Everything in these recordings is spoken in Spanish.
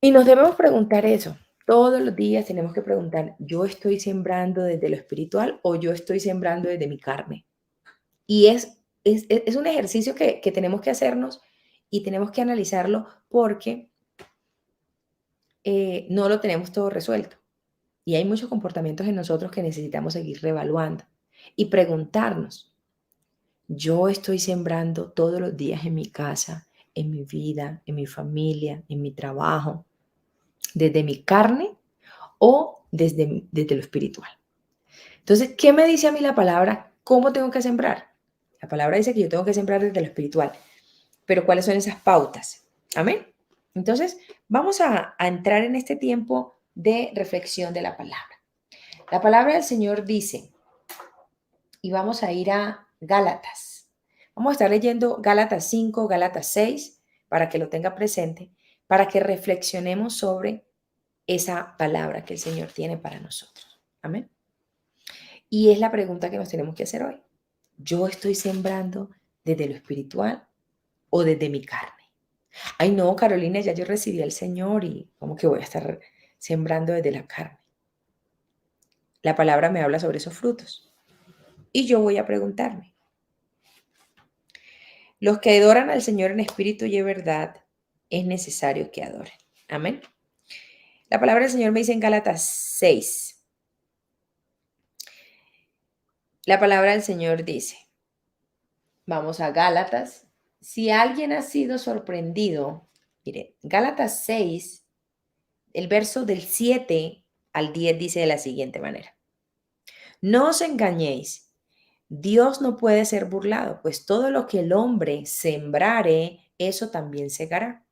Y nos debemos preguntar eso. Todos los días tenemos que preguntar, ¿yo estoy sembrando desde lo espiritual o yo estoy sembrando desde mi carne? Y es un ejercicio que tenemos que hacernos y tenemos que analizarlo porque no lo tenemos todo resuelto. Y hay muchos comportamientos en nosotros que necesitamos seguir reevaluando y preguntarnos, ¿yo estoy sembrando todos los días en mi casa, en mi vida, en mi familia, en mi trabajo, desde mi carne o desde lo espiritual? Entonces, ¿qué me dice a mí la palabra? ¿Cómo tengo que sembrar? La palabra dice que yo tengo que sembrar desde lo espiritual, pero ¿cuáles son esas pautas? Amén. Entonces, vamos a entrar en este tiempo de reflexión de la palabra. La palabra del Señor dice, y vamos a ir a Gálatas. Vamos a estar leyendo Gálatas 5, Gálatas 6, para que lo tenga presente, para que reflexionemos sobre esa palabra que el Señor tiene para nosotros. Amén. Y es la pregunta que nos tenemos que hacer hoy. ¿Yo estoy sembrando desde lo espiritual o desde mi carne? Ay, no, Carolina, ya yo recibí al Señor y ¿cómo que voy a estar sembrando desde la carne? La palabra me habla sobre esos frutos. Y yo voy a preguntarme, los que adoran al Señor en espíritu y en verdad, es necesario que adoren. Amén. La palabra del Señor me dice en Gálatas 6. La palabra del Señor dice, vamos a Gálatas. Si alguien ha sido sorprendido, mire, Gálatas 6, el verso del 7 al 10 dice de la siguiente manera. No os engañéis, Dios no puede ser burlado, pues todo lo que el hombre sembrare, eso también segará.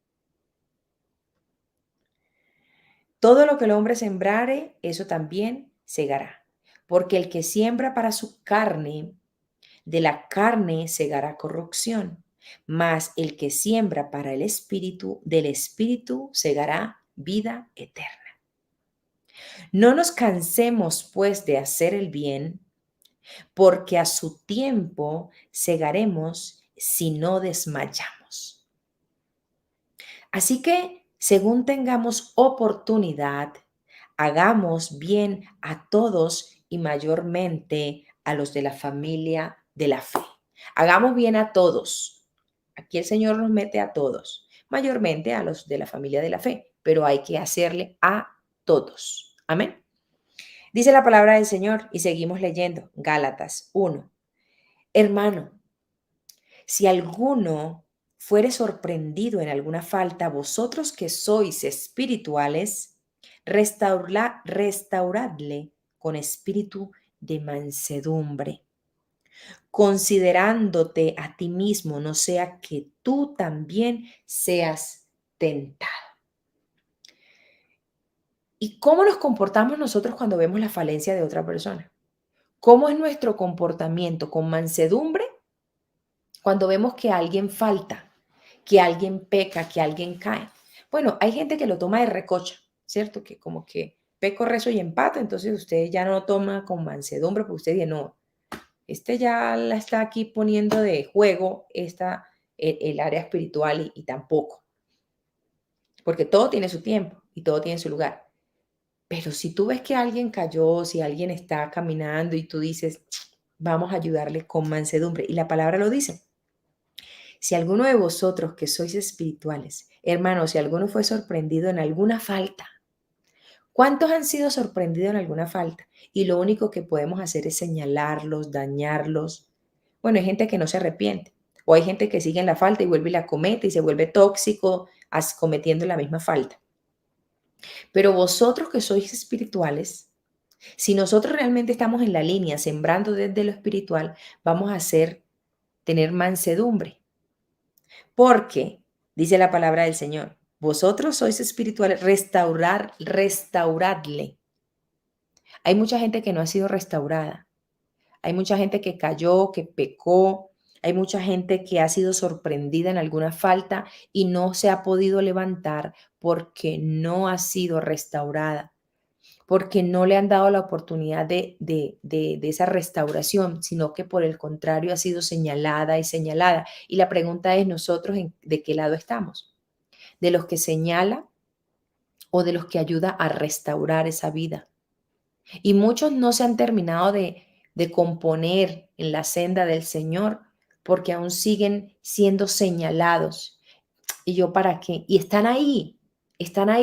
Todo lo que el hombre sembrare, eso también segará. Porque el que siembra para su carne, de la carne segará corrupción. Mas el que siembra para el espíritu, del espíritu segará vida eterna. No nos cansemos, pues, de hacer el bien, porque a su tiempo segaremos si no desmayamos. Así que, según tengamos oportunidad, hagamos bien a todos y mayormente a los de la familia de la fe. Hagamos bien a todos. Aquí el Señor nos mete a todos, mayormente a los de la familia de la fe, pero hay que hacerle a todos. Amén. Dice la palabra del Señor y seguimos leyendo Gálatas 1. Hermano, si alguno fuere sorprendido en alguna falta, vosotros que sois espirituales, restauradle con espíritu de mansedumbre, considerándote a ti mismo, no sea que tú también seas tentado. ¿Y cómo nos comportamos nosotros cuando vemos la falencia de otra persona? ¿Cómo es nuestro comportamiento con mansedumbre cuando vemos que alguien falta, que alguien peca, que alguien cae? Bueno, hay gente que lo toma de recocha, ¿cierto? Que como que peco, rezo y empato, entonces usted ya no lo toma con mansedumbre, porque usted dice, no, este ya la está aquí poniendo de juego el área espiritual y tampoco, porque todo tiene su tiempo y todo tiene su lugar. Pero si tú ves que alguien cayó, si alguien está caminando y tú dices, vamos a ayudarle con mansedumbre, y la palabra lo dice. Si alguno de vosotros que sois espirituales, hermanos, si alguno fue sorprendido en alguna falta, ¿cuántos han sido sorprendidos en alguna falta? Y lo único que podemos hacer es señalarlos, dañarlos. Bueno, hay gente que no se arrepiente, o hay gente que sigue en la falta y vuelve y la comete y se vuelve tóxico cometiendo la misma falta. Pero vosotros que sois espirituales, si nosotros realmente estamos en la línea sembrando desde lo espiritual, vamos a tener mansedumbre. Porque, dice la palabra del Señor, vosotros sois espirituales, restauradle. Hay mucha gente que no ha sido restaurada. Hay mucha gente que cayó, que pecó. Hay mucha gente que ha sido sorprendida en alguna falta y no se ha podido levantar porque no ha sido restaurada, porque no le han dado la oportunidad de esa restauración, sino que por el contrario ha sido señalada y señalada. Y la pregunta es, ¿nosotros de qué lado estamos? ¿De los que señala o de los que ayuda a restaurar esa vida. Y muchos no se han terminado de componer en la senda del Señor porque aún siguen siendo señalados. ¿Y yo para qué? Y están ahí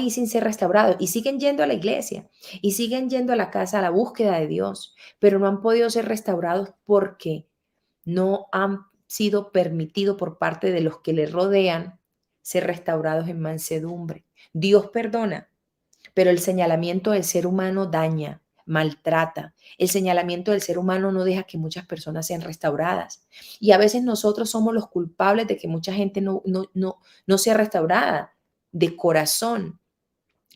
sin ser restaurados y siguen yendo a la iglesia y siguen yendo a la casa a la búsqueda de Dios, pero no han podido ser restaurados porque no han sido permitidos por parte de los que les rodean ser restaurados en mansedumbre. Dios perdona, pero el señalamiento del ser humano daña, maltrata. El señalamiento del ser humano no deja que muchas personas sean restauradas. Y a veces nosotros somos los culpables de que mucha gente no sea restaurada de corazón.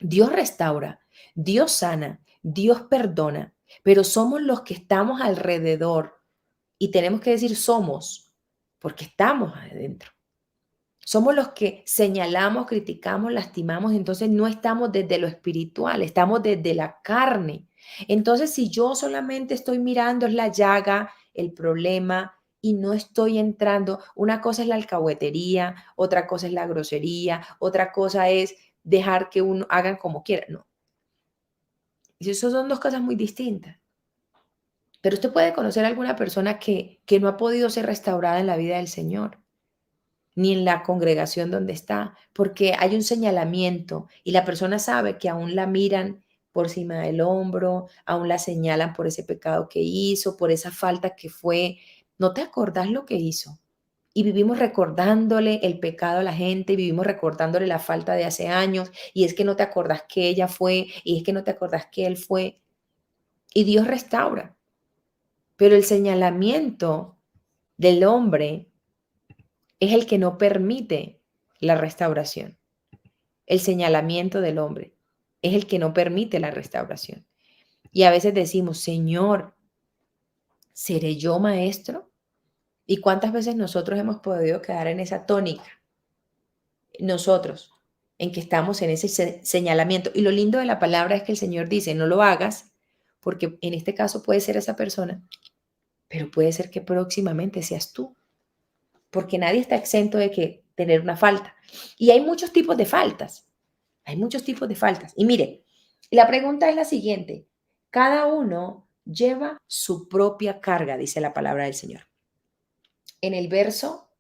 Dios restaura, Dios sana, Dios perdona, pero somos los que estamos alrededor y tenemos que decir somos, porque estamos adentro. Somos los que señalamos, criticamos, lastimamos, entonces no estamos desde lo espiritual, estamos desde la carne. Entonces, si yo solamente estoy mirando es la llaga, el problema y no estoy entrando, una cosa es la alcahuetería, otra cosa es la grosería, otra cosa es dejar que uno hagan como quiera. No, esas son dos cosas muy distintas. Pero usted puede conocer a alguna persona que no ha podido ser restaurada en la vida del Señor ni en la congregación donde está, porque hay un señalamiento y la persona sabe que aún la miran por encima del hombro, aún la señalan por ese pecado que hizo, por esa falta que fue. ¿No te acordás lo que hizo? Y vivimos recordándole el pecado a la gente, vivimos recordándole la falta de hace años, y es que no te acordás que ella fue, y es que no te acordás que él fue. Y Dios restaura, pero el señalamiento del hombre es el que no permite la restauración. El señalamiento del hombre es el que no permite la restauración. Y a veces decimos, Señor, ¿seré yo maestro? ¿Y cuántas veces nosotros hemos podido quedar en esa tónica? Nosotros, en que estamos en ese señalamiento. Y lo lindo de la palabra es que el Señor dice, no lo hagas, porque en este caso puede ser esa persona, pero puede ser que próximamente seas tú, porque nadie está exento de que tener una falta. Y hay muchos tipos de faltas. Hay muchos tipos de faltas. Y mire, la pregunta es la siguiente. Cada uno lleva su propia carga, dice la palabra del Señor. En el verso,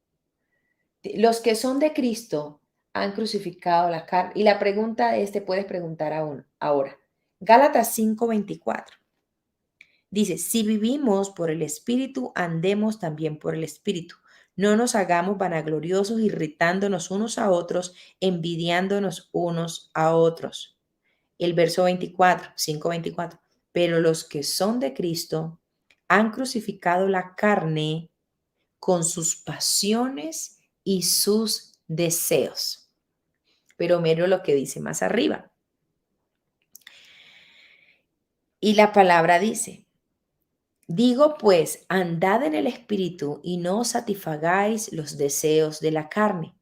los que son de Cristo han crucificado la carne. Y la pregunta es, te puedes preguntar aún ahora. Gálatas 5:24. Dice, si vivimos por el Espíritu, andemos también por el Espíritu. No nos hagamos vanagloriosos, irritándonos unos a otros, envidiándonos unos a otros. El verso 24, 5:24. Pero los que son de Cristo han crucificado la carne con sus pasiones y sus deseos. Pero miro lo que dice más arriba. Y la palabra dice, digo pues, andad en el Espíritu y no satisfagáis los deseos de la carne.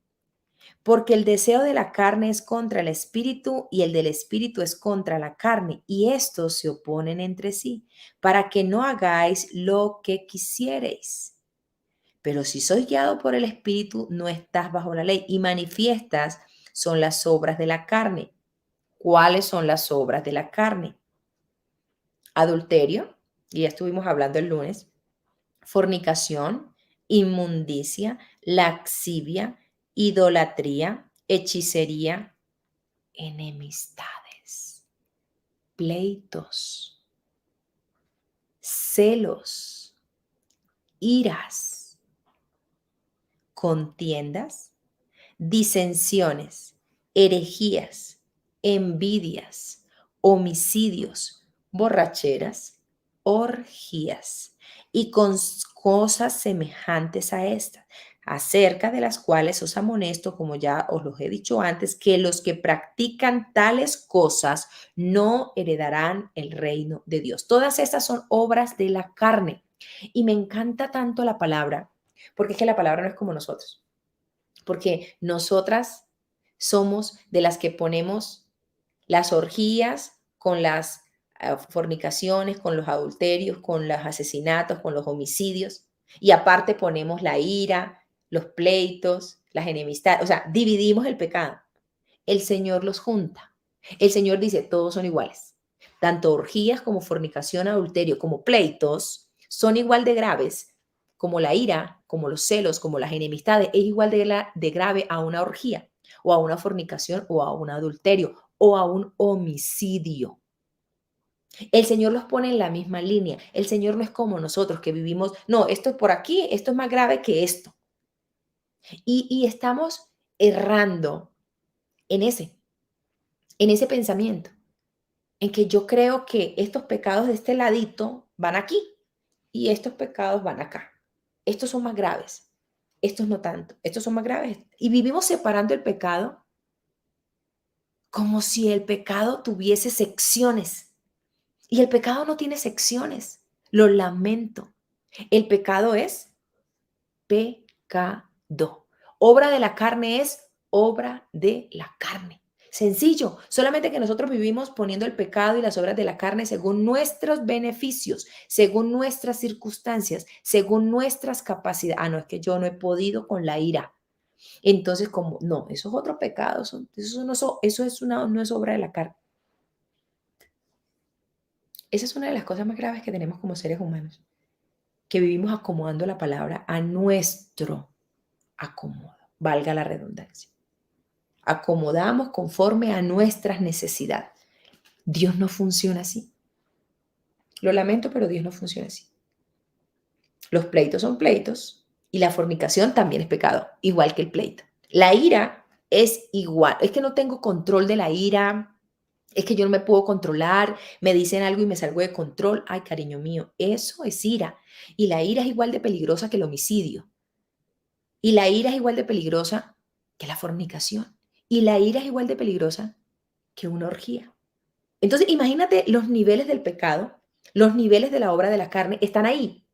Porque el deseo de la carne es contra el espíritu y el del espíritu es contra la carne, y estos se oponen entre sí, para que no hagáis lo que quisiereis. Pero si sois guiado por el espíritu, no estás bajo la ley, y manifiestas son las obras de la carne. ¿Cuáles son las obras de la carne? Adulterio, y ya estuvimos hablando el lunes, fornicación, inmundicia, laxivia, idolatría, hechicería, enemistades, pleitos, celos, iras, contiendas, disensiones, herejías, envidias, homicidios, borracheras, orgías y con cosas semejantes a estas, acerca de las cuales os amonesto, como ya os los he dicho antes, que los que practican tales cosas no heredarán el reino de Dios. Todas estas son obras de la carne. Y me encanta tanto la palabra, porque es que la palabra no es como nosotros, porque nosotras somos de las que ponemos las orgías con las fornicaciones, con los adulterios, con los asesinatos, con los homicidios, y aparte ponemos la ira, los pleitos, las enemistades, o sea, dividimos el pecado. El Señor los junta. El Señor dice, todos son iguales. Tanto orgías como fornicación, adulterio, como pleitos son igual de graves, como la ira, como los celos, como las enemistades, es igual de grave a una orgía, o a una fornicación, o a un adulterio, o a un homicidio. El Señor los pone en la misma línea. El Señor no es como nosotros que vivimos, no, esto es por aquí, esto es más grave que esto. Y estamos errando en ese pensamiento, en que yo creo que estos pecados de este ladito van aquí y estos pecados van acá. Estos son más graves, estos no tanto, estos son más graves. Y vivimos separando el pecado como si el pecado tuviese secciones. Y el pecado no tiene secciones. Lo lamento. El pecado es pecado. Obra de la carne es obra de la carne. Sencillo, solamente que nosotros vivimos poniendo el pecado y las obras de la carne según nuestros beneficios, según nuestras circunstancias, según nuestras capacidades. Ah, no, es que yo no he podido con la ira. Entonces, como, no, eso es otro pecado, no es obra de la carne. Esa es una de las cosas más graves que tenemos como seres humanos, que vivimos acomodando la palabra a nuestro acomodo, valga la redundancia. Acomodamos conforme a nuestras necesidades. Dios no funciona así. Lo lamento, pero Dios no funciona así. Los pleitos son pleitos y la fornicación también es pecado, igual que el pleito. La ira es igual. Es que no tengo control de la ira, es que yo no me puedo controlar, me dicen algo y me salgo de control. Ay, cariño mío, eso es ira. Y la ira es igual de peligrosa que el homicidio. Y la ira es igual de peligrosa que la fornicación. Y la ira es igual de peligrosa que una orgía. Entonces, imagínate los niveles del pecado, los niveles de la obra de la carne están ahí.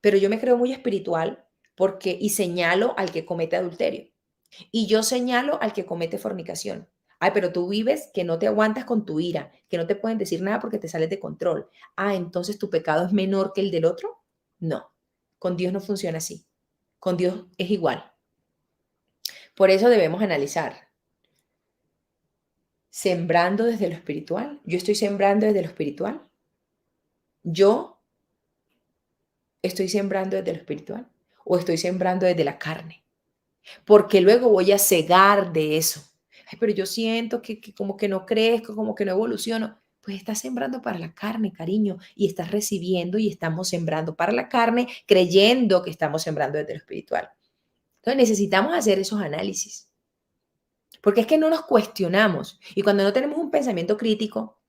Pero yo me creo muy espiritual porque y señalo al que comete adulterio. Y yo señalo al que comete fornicación. Ay, pero tú vives que no te aguantas con tu ira, que no te pueden decir nada porque te sales de control. Ah, entonces tu pecado es menor que el del otro. No, con Dios no funciona así. Con Dios es igual. Por eso debemos analizar. Sembrando desde lo espiritual. Yo estoy sembrando desde lo espiritual. Yo estoy sembrando desde lo espiritual o estoy sembrando desde la carne. Porque luego voy a cegar de eso. Ay, pero yo siento que como que no crezco, como que no evoluciono. Pues estás sembrando para la carne, cariño, y estás recibiendo y estamos sembrando para la carne, creyendo que estamos sembrando desde lo espiritual. Entonces necesitamos hacer esos análisis, porque es que no nos cuestionamos. Y cuando no tenemos un pensamiento crítico,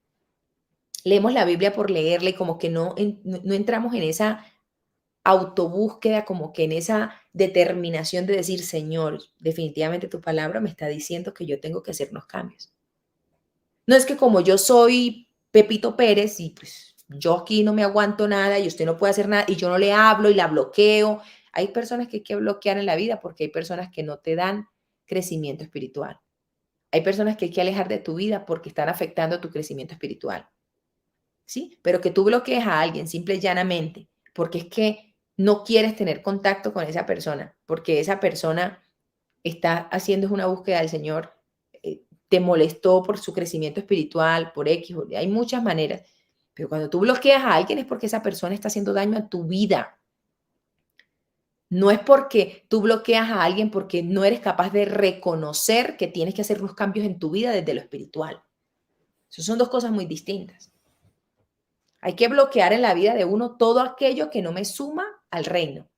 leemos la Biblia por leerla y como que no entramos en esa autobúsqueda, como que en esa determinación de decir, Señor, definitivamente tu palabra me está diciendo que yo tengo que hacer unos cambios. No es que como yo soy Pepito Pérez y pues yo aquí no me aguanto nada y usted no puede hacer nada y yo no le hablo y la bloqueo. Hay personas que hay que bloquear en la vida porque hay personas que no te dan crecimiento espiritual. Hay personas que hay que alejar de tu vida porque están afectando tu crecimiento espiritual. ¿Sí? Pero que tú bloquees a alguien simple y llanamente porque es que no quieres tener contacto con esa persona, porque esa persona está haciendo una búsqueda del Señor, te molestó por su crecimiento espiritual, por X, hay muchas maneras, pero cuando tú bloqueas a alguien es porque esa persona está haciendo daño a tu vida. No es porque tú bloqueas a alguien porque no eres capaz de reconocer que tienes que hacer unos cambios en tu vida desde lo espiritual. Esas son dos cosas muy distintas. Hay que bloquear en la vida de uno todo aquello que no me suma al reino.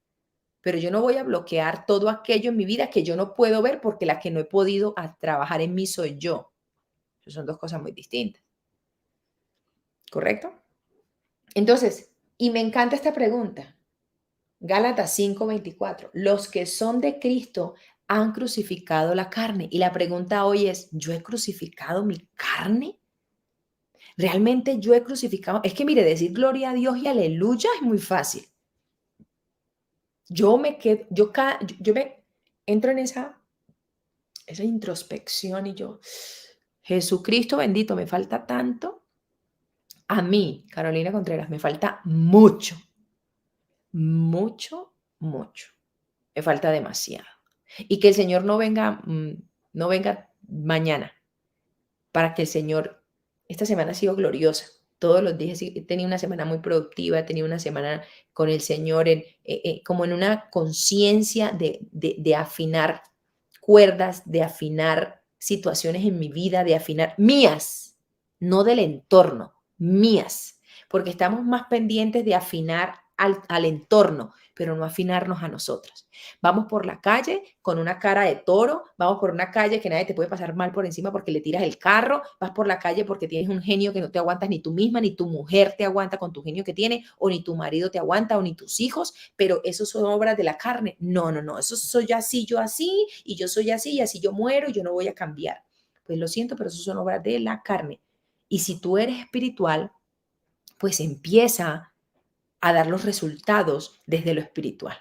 Pero yo no voy a bloquear todo aquello en mi vida que yo no puedo ver porque la que no he podido trabajar en mí soy yo. Esas son dos cosas muy distintas. ¿Correcto? Entonces, y me encanta esta pregunta. Gálatas 5:24. Los que son de Cristo han crucificado la carne. Y la pregunta hoy es, ¿yo he crucificado mi carne? ¿Realmente yo he crucificado? Es que mire, decir gloria a Dios y aleluya es muy fácil. Yo me quedo, yo me entro en esa introspección y yo, Jesucristo bendito, me falta tanto. A mí, Carolina Contreras, me falta mucho, mucho, mucho. Me falta demasiado. Y que el Señor no venga mañana, para que el Señor, esta semana ha sido gloriosa. Todos los días he tenido una semana muy productiva, he tenido una semana con el Señor como en una conciencia de afinar cuerdas, de afinar situaciones en mi vida, de afinar mías, no del entorno, mías, porque estamos más pendientes de afinar al entorno, pero no afinarnos a nosotros. Vamos por la calle con una cara de toro, vamos por una calle que nadie te puede pasar mal por encima porque le tiras el carro, vas por la calle porque tienes un genio que no te aguantas ni tú misma, ni tu mujer te aguanta con tu genio que tiene, o ni tu marido te aguanta, o ni tus hijos, pero eso son obras de la carne. No, no, no, eso soy yo así, y yo soy así, y así yo muero, y yo no voy a cambiar. Pues lo siento, pero eso son obras de la carne. Y si tú eres espiritual, pues empieza a dar los resultados desde lo espiritual.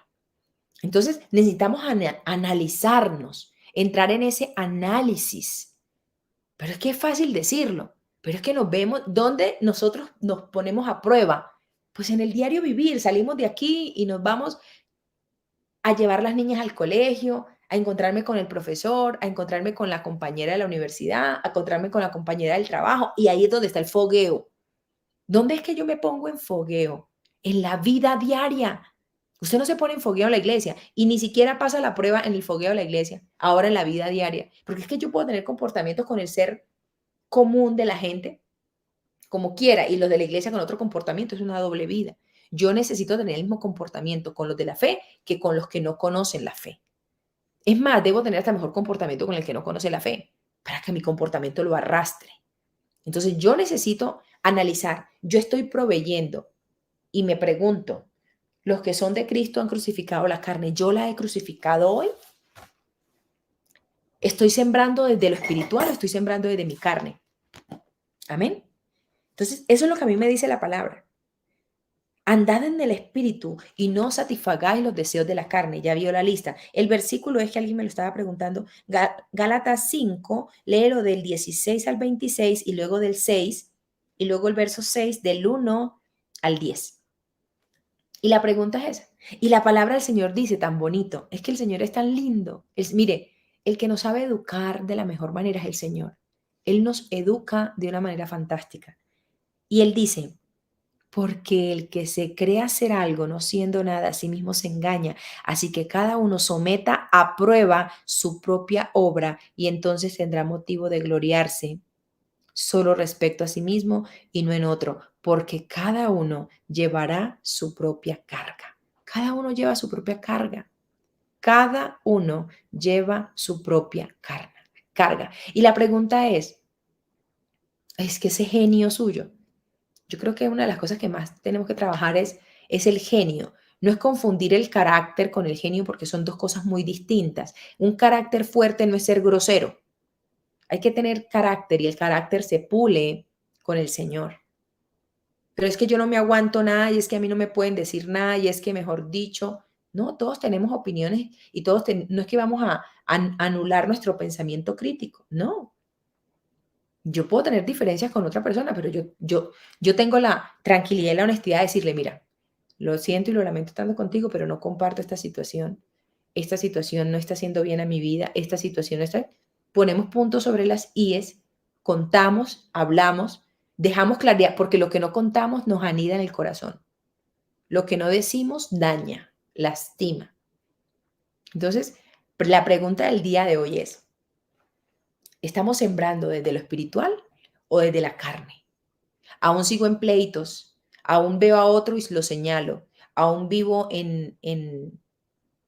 Entonces necesitamos analizarnos, entrar en ese análisis. Pero es que es fácil decirlo, pero es que nos vemos, ¿dónde nosotros nos ponemos a prueba? Pues en el diario vivir, salimos de aquí y nos vamos a llevar las niñas al colegio, a encontrarme con el profesor, a encontrarme con la compañera de la universidad, a encontrarme con la compañera del trabajo, y ahí es donde está el fogueo. ¿Dónde es que yo me pongo en fogueo? En la vida diaria. Usted no se pone en fogueo en la iglesia y ni siquiera pasa la prueba en el fogueo de la iglesia, ahora en la vida diaria. Porque es que yo puedo tener comportamientos con el ser común de la gente como quiera y los de la iglesia con otro comportamiento. Es una doble vida. Yo necesito tener el mismo comportamiento con los de la fe que con los que no conocen la fe. Es más, debo tener hasta mejor comportamiento con el que no conoce la fe para que mi comportamiento lo arrastre. Entonces yo necesito analizar, yo estoy proveyendo y me pregunto, los que son de Cristo han crucificado la carne, yo la he crucificado hoy. ¿Estoy sembrando desde lo espiritual o estoy sembrando desde mi carne? Amén. Entonces, eso es lo que a mí me dice la palabra. Andad en el espíritu y no satisfagáis los deseos de la carne. Ya vio la lista. El versículo es que alguien me lo estaba preguntando. Gálatas 5, léelo del 16 al 26 y luego del 6 y luego el verso 6 del 1 al 10. Y la pregunta es esa. Y la palabra del Señor dice tan bonito. Es que el Señor es tan lindo. Mire, el que nos sabe educar de la mejor manera es el Señor. Él nos educa de una manera fantástica. Y Él dice, porque el que se cree hacer algo no siendo nada, a sí mismo se engaña. Así que cada uno someta a prueba su propia obra y entonces tendrá motivo de gloriarse solo respecto a sí mismo y no en otro, porque cada uno llevará su propia carga. Cada uno lleva su propia carga. Cada uno lleva su propia carga. Y la pregunta es que ese genio suyo, yo creo que una de las cosas que más tenemos que trabajar es el genio. No es confundir el carácter con el genio porque son dos cosas muy distintas. Un carácter fuerte no es ser grosero. Hay que tener carácter y el carácter se pule con el Señor. Pero es que yo no me aguanto nada y es que a mí no me pueden decir nada y es que, mejor dicho, no, todos tenemos opiniones y no es que vamos a anular nuestro pensamiento crítico, no. Yo puedo tener diferencias con otra persona, pero yo tengo la tranquilidad y la honestidad de decirle, mira, lo siento y lo lamento estando contigo, pero no comparto esta situación. Esta situación no está haciendo bien a mi vida, esta situación no está. Ponemos puntos sobre las íes, contamos, hablamos, dejamos claridad, porque lo que no contamos nos anida en el corazón. Lo que no decimos daña, lastima. Entonces, la pregunta del día de hoy es, ¿estamos sembrando desde lo espiritual o desde la carne? Aún sigo en pleitos, aún veo a otro y lo señalo, aún vivo en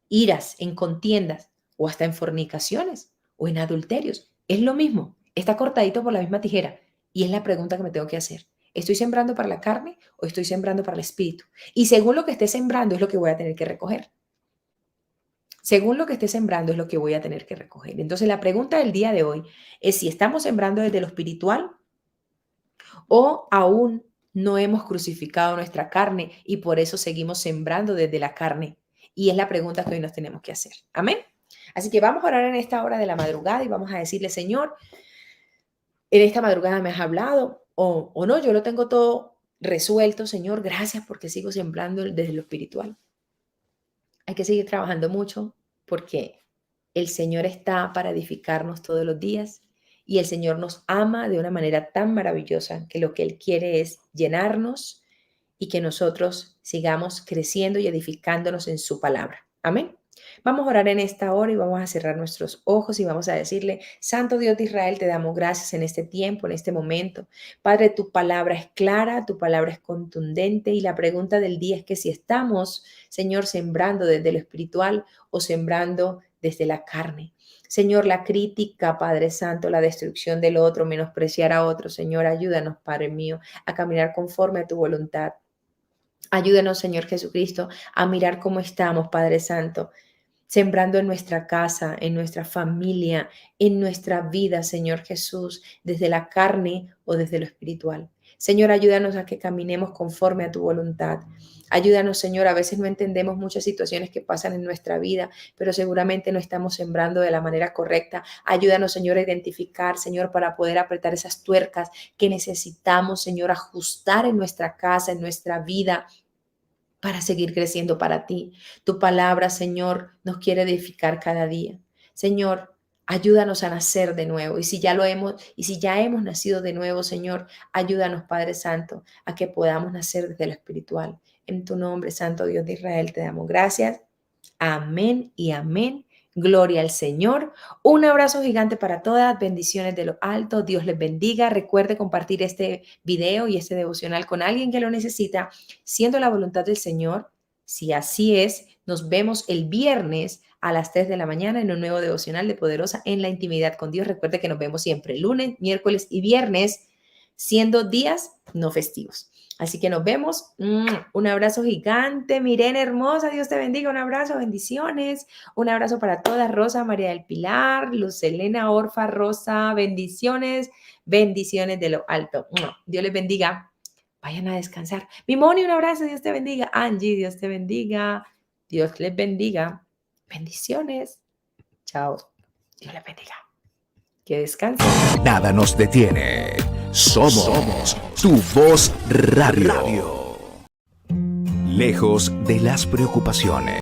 iras, en contiendas o hasta en fornicaciones o en adulterios. Es lo mismo, está cortadito por la misma tijera y es la pregunta que me tengo que hacer. ¿Estoy sembrando para la carne o estoy sembrando para el espíritu? Y según lo que esté sembrando es lo que voy a tener que recoger. Según lo que esté sembrando es lo que voy a tener que recoger. Entonces la pregunta del día de hoy es si estamos sembrando desde lo espiritual o aún no hemos crucificado nuestra carne y por eso seguimos sembrando desde la carne. Y es la pregunta que hoy nos tenemos que hacer. Amén. Así que vamos a orar en esta hora de la madrugada y vamos a decirle, Señor, en esta madrugada me has hablado o no, yo lo tengo todo resuelto, Señor, gracias porque sigo sembrando desde lo espiritual. Hay que seguir trabajando mucho porque el Señor está para edificarnos todos los días Y el Señor nos ama de una manera tan maravillosa que lo que Él quiere es llenarnos y que nosotros sigamos creciendo y edificándonos en su palabra. Amén. Vamos a orar en esta hora y vamos a cerrar nuestros ojos y vamos a decirle: Santo Dios de Israel, te damos gracias en este tiempo, en este momento. Padre, tu palabra es clara, tu palabra es contundente y la pregunta del día es que si estamos, Señor, sembrando desde lo espiritual o sembrando desde la carne. Señor, la crítica, Padre Santo, la destrucción del otro, menospreciar a otro, Señor, ayúdanos, Padre mío, a caminar conforme a tu voluntad. Ayúdanos, Señor Jesucristo, a mirar cómo estamos, Padre Santo, sembrando en nuestra casa, en nuestra familia, en nuestra vida, Señor Jesús, desde la carne o desde lo espiritual. Señor, ayúdanos a que caminemos conforme a tu voluntad. Ayúdanos, Señor, a veces no entendemos muchas situaciones que pasan en nuestra vida, pero seguramente no estamos sembrando de la manera correcta. Ayúdanos, Señor, a identificar, Señor, para poder apretar esas tuercas que necesitamos, Señor, ajustar en nuestra casa, en nuestra vida, para seguir creciendo para ti. Tu palabra, Señor, nos quiere edificar cada día. Señor, ayúdanos a nacer de nuevo. Y si ya hemos nacido de nuevo, Señor, ayúdanos, Padre Santo, a que podamos nacer desde lo espiritual. En tu nombre, Santo Dios de Israel, te damos gracias. Amén y amén. Gloria al Señor. Un abrazo gigante para todas. Bendiciones de lo alto. Dios les bendiga. Recuerde compartir este video y este devocional con alguien que lo necesita, siendo la voluntad del Señor. Si así es, nos vemos el viernes a las 3 de la mañana en un nuevo devocional de Poderosa en la Intimidad con Dios. Recuerde que nos vemos siempre lunes, miércoles y viernes, siendo días no festivos. Así que nos vemos. Un abrazo gigante. Mirena hermosa, Dios te bendiga. Un abrazo, bendiciones. Un abrazo para todas. Rosa, María del Pilar, Luz Elena, Orfa, Rosa, bendiciones. Bendiciones de lo alto. Dios les bendiga. Vayan a descansar. Mi Moni, un abrazo. Dios te bendiga. Angie, Dios te bendiga. Dios les bendiga. Bendiciones. Chao. Dios les bendiga. Que descansen. Nada nos detiene. Somos tu voz radio. Lejos de las preocupaciones.